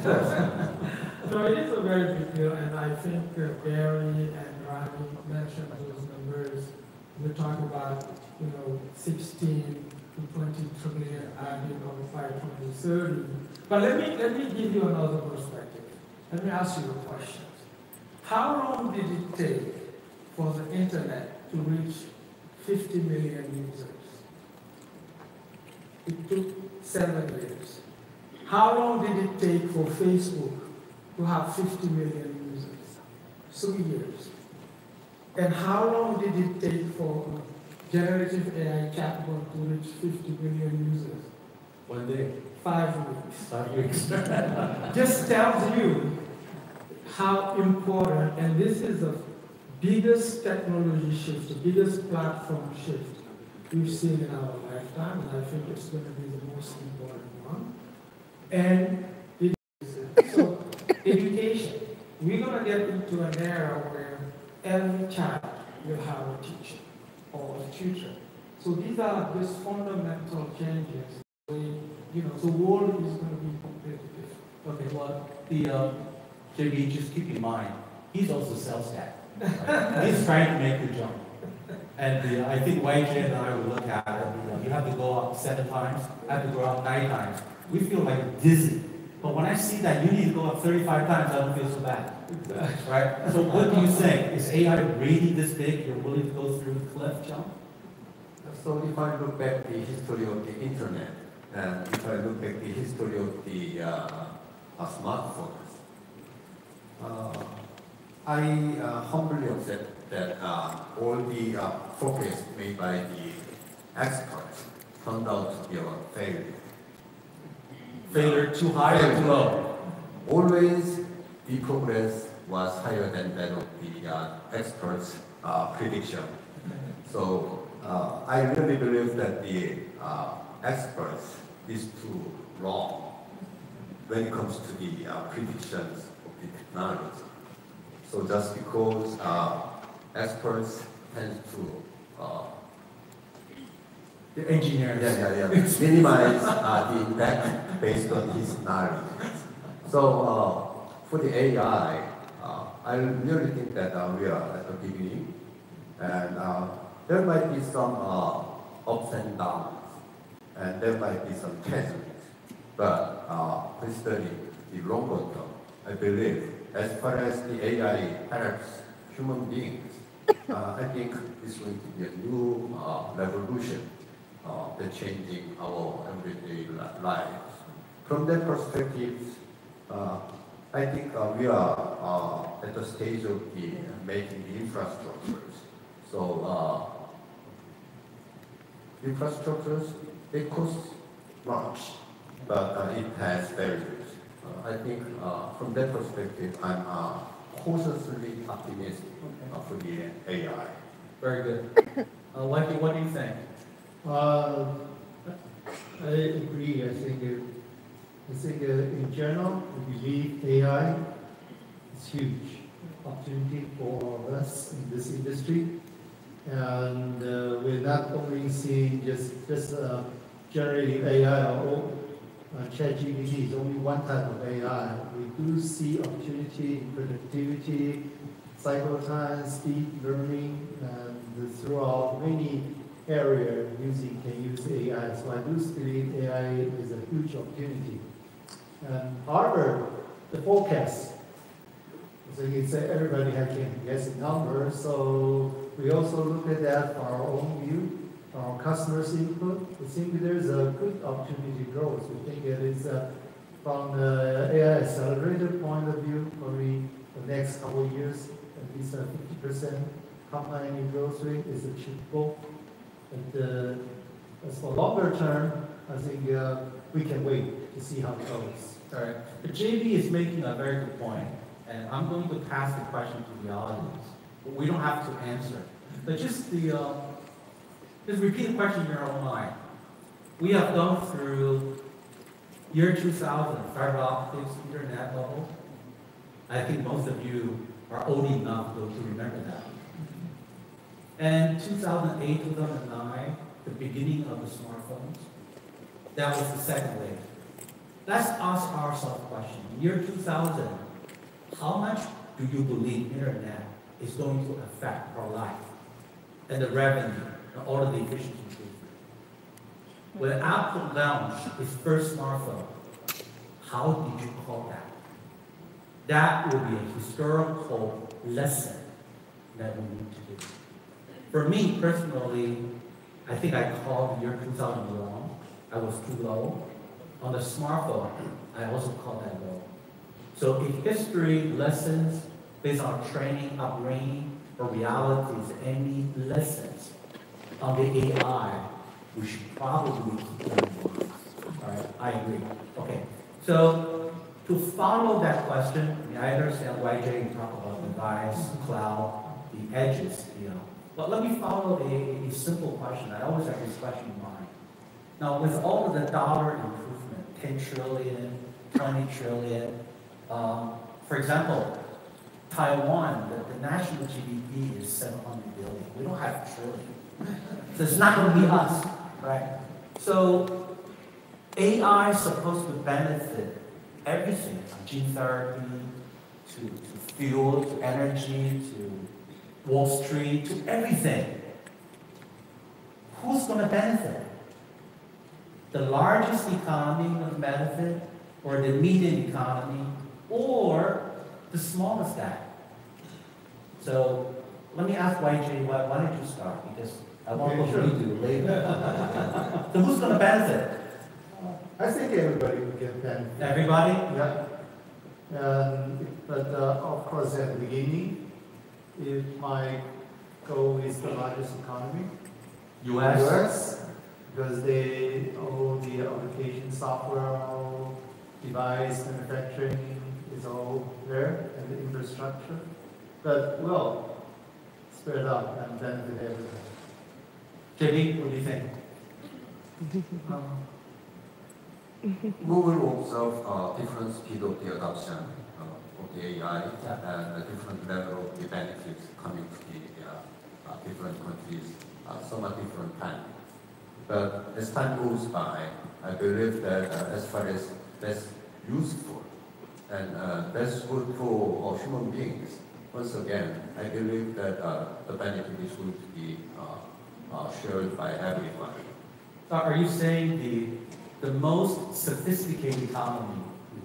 So it is a very big deal, and I think Barry and Ronnie mentioned those numbers. We're talking about, 16 to 20 trillion added by 2030. But let me give you another perspective. Let me ask you a question. How long did it take for the internet to reach 50 million users? It took 7 years. How long did it take for Facebook to have 50 million users? 3 years. And how long did it take for generative AI chatbot to reach 50 million users? 1 day. 5 weeks. 5 weeks. Just tells you how important, and this is the biggest technology shift, the biggest platform shift we've seen in our lifetime, and I think it's going to be the most important one. And so education. We're going to get into an era where every child will have a teacher or a tutor. So these are just fundamental changes. The world is going to be completely different. Okay, well, JB, just keep in mind, he's also sales guy. Right? He's trying to make the jump. And I think YJ and I will look at it. You have to go up 7 times, have to go up 9 times. We feel like dizzy. But when I see that you need to go up 35 times, I don't feel so bad. Right? So what do you think? Is AI really this big? You're willing to go through the cliff jump? So if I look back the history of the internet, and if I look back the history of the smartphones, I humbly accept that all the progress made by the experts turned out to be a failure. Failure too high or too low? Always the progress was higher than that of the experts' prediction. So I really believe that the experts is too wrong when it comes to the predictions of the technology. So just because experts tend to the engineers. minimize the impact based on his knowledge. So for the AI, I really think that we are at the beginning, and there might be some ups and downs, and there might be some chasms. But considering the longer term, I believe as far as the AI helps human beings, I think it's going to be a new revolution that changing our everyday lives. From that perspective, I think we are at the stage of the making the infrastructures. So infrastructures, they cost much, but it has values. I think from that perspective, I'm cautiously optimistic for the AI. Very good. Lucky, what do you think? I agree. I think in general, we believe AI is huge opportunity for us in this industry, and we're not only seeing just generative AI or ChatGPT is only one type of AI. We do see opportunity in productivity, cycle time, speed learning, and throughout many areas can use AI. So I do believe AI is a huge opportunity. However, the forecast, so you say everybody can guess the number, so we also look at that from our own view, our customers' input. We think there's a good opportunity growth. We think it is from the AI accelerator point of view, probably the next couple of years, at least a 50% compound annual growth rate is achievable. But as for longer term, I think we can wait to see how it goes. All right. But JB is making a very good point, and I'm going to pass the question to the audience. We don't have to answer, but just repeat the question in your own mind. We have gone through year 2000, fiber optics, internet level. I think most of you are old enough to remember that. And 2008, 2009, the beginning of the smartphones, that was the second wave. let's ask ourselves a question. In year 2000, how much do you believe internet is going to affect our life and the revenue and all of the efficiency improvement? When Apple launched its first smartphone, how did you call that? That will be a historical lesson that we need to do. For me personally, I think I called the year 2000 wrong. I was too low. On the smartphone, I also called that low. So if history lessons based on training, upbringing, or realities, any lessons on the AI, we should probably keep them in mind. All right, I agree. Okay, so to follow that question, I understand why Jay talked about device, cloud, the edges, But let me follow a simple question. I always have this question in mind. Now, with all of the dollar improvement, 10 trillion, 20 trillion, for example, Taiwan, the national GDP is 700 billion. We don't have a trillion. So it's not going to be us, right? So AI is supposed to benefit everything, from gene therapy, to fuel, to energy, to Wall Street, to everything. Who's going to benefit? The largest economy going to benefit, or the median economy, or the smallest guy? So let me ask YJ, why don't you start? Because I want to go to later. So who's going to benefit? I think everybody will get benefit. Everybody? Yeah. But of course, at the beginning, it might go with the largest economy. US, because they own the application software, device manufacturing is all there, and the infrastructure. But we'll spread out and benefit everybody. JB, what do you think? We will observe different speed of the adoption of the AI and the different level of the benefits coming to the different countries, some at different time. But as time goes by, I believe that as far as that's useful and that's good for human beings, once again, I believe that the benefit is going to be shared by everyone. Are you saying the most sophisticated economy,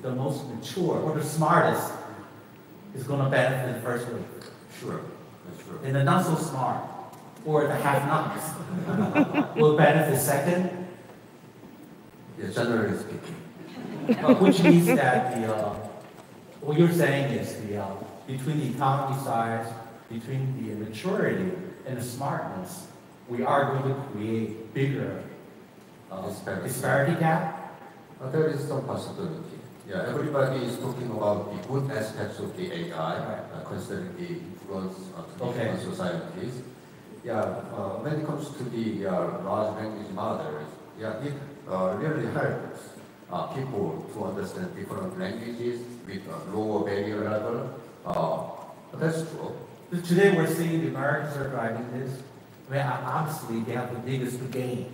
the most mature, or the smartest is going to benefit first wave? Sure, that's true. And the not so smart, or the have-nots, will benefit second? Yeah, generally speaking. Which means that what you're saying is between the economy size, between the maturity and the smartness, we are going to create bigger disparity gap? There is some possibility. Yeah, everybody is talking about the good aspects of the AI, considering the influence to different societies. Yeah, when it comes to the large language models, yeah, it really helps people to understand different languages with a lower barrier level. That's true. Today we're seeing the Americans are driving this. I mean, obviously they have the biggest to gain.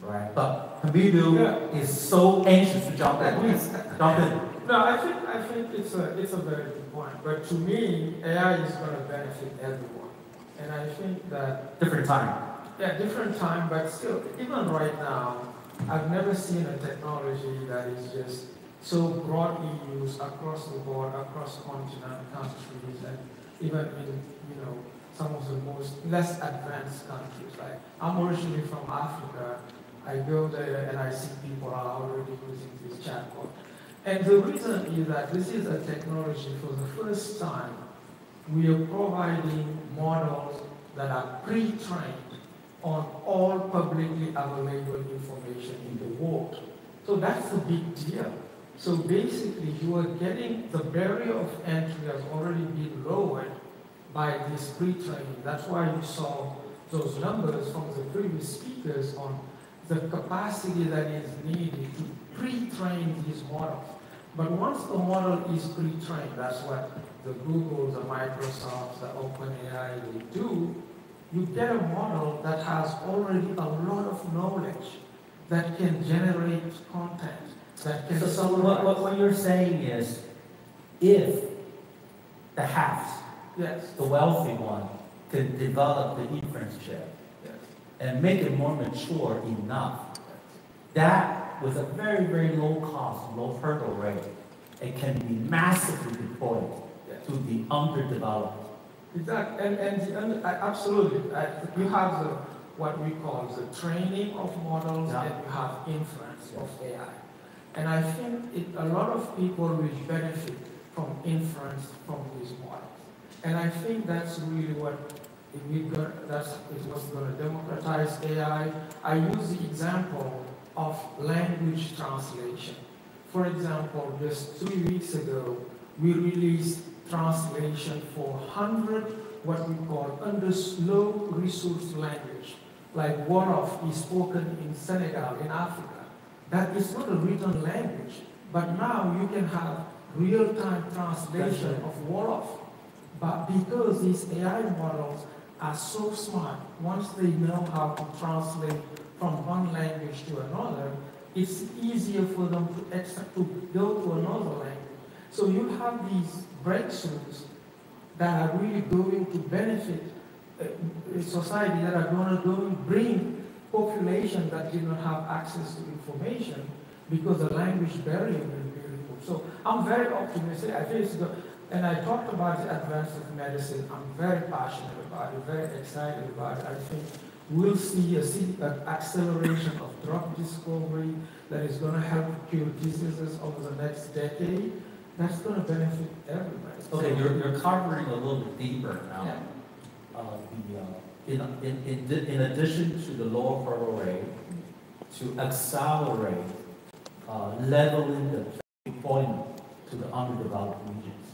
Right. But Hamidu is so anxious to jump in. Please, jump in. No, I think it's a very good point. But to me, AI is going to benefit everyone. And I think that... Different time. Yeah, different time, but still, even right now, I've never seen a technology that is just so broadly used across the board, across continent, countries, and even in, some of the less advanced countries. Like, I'm originally from Africa. I go there and I see people are already using this chatbot. And the reason is that this is a technology for the first time. We are providing models that are pre-trained on all publicly available information in the world. So that's a big deal. So basically, you are getting the barrier of entry has already been lowered by this pre-training. That's why you saw those numbers from the previous speakers on the capacity that is needed to pre-train these models. But once the model is pre-trained, that's what the Google, the Microsoft, the OpenAI will do, you get a model that has already a lot of knowledge that can generate content, that can So what you're saying is, if the haves, yes, the wealthy one, can develop the inference chip yes, and make it more mature enough, that with a very, very low cost, low hurdle rate, it can be massively deployed yes. to the underdeveloped. Exactly, absolutely. You have what we call the training of models, Yeah. and you have inference of AI. And I think a lot of people will benefit from inference from these models. And I think that's really that's what's going to democratize AI. I use the example of language translation. For example, just 3 weeks ago, we released translation for 100 what we call low resource language, like Wolof is spoken in Senegal, in Africa. That is not a written language, but now you can have real-time translation of Wolof. But because these AI models are so smart, once they know how to translate from one language to another, it's easier for them to go to another language. So you have these breakthroughs that are really going to benefit society, that are going to bring population that did not have access to information because the language barrier will be removed. So I'm very optimistic. I feel it's good. And I talked about the advance of medicine. I'm very passionate about it, very excited about it. I think we'll see an acceleration of drug discovery that is going to help cure diseases over the next decade. That's going to benefit everybody. Okay, you're covering a little bit deeper now. Yeah. In addition to the lower hurdle rate, to accelerate leveling the deployment to the underdeveloped regions.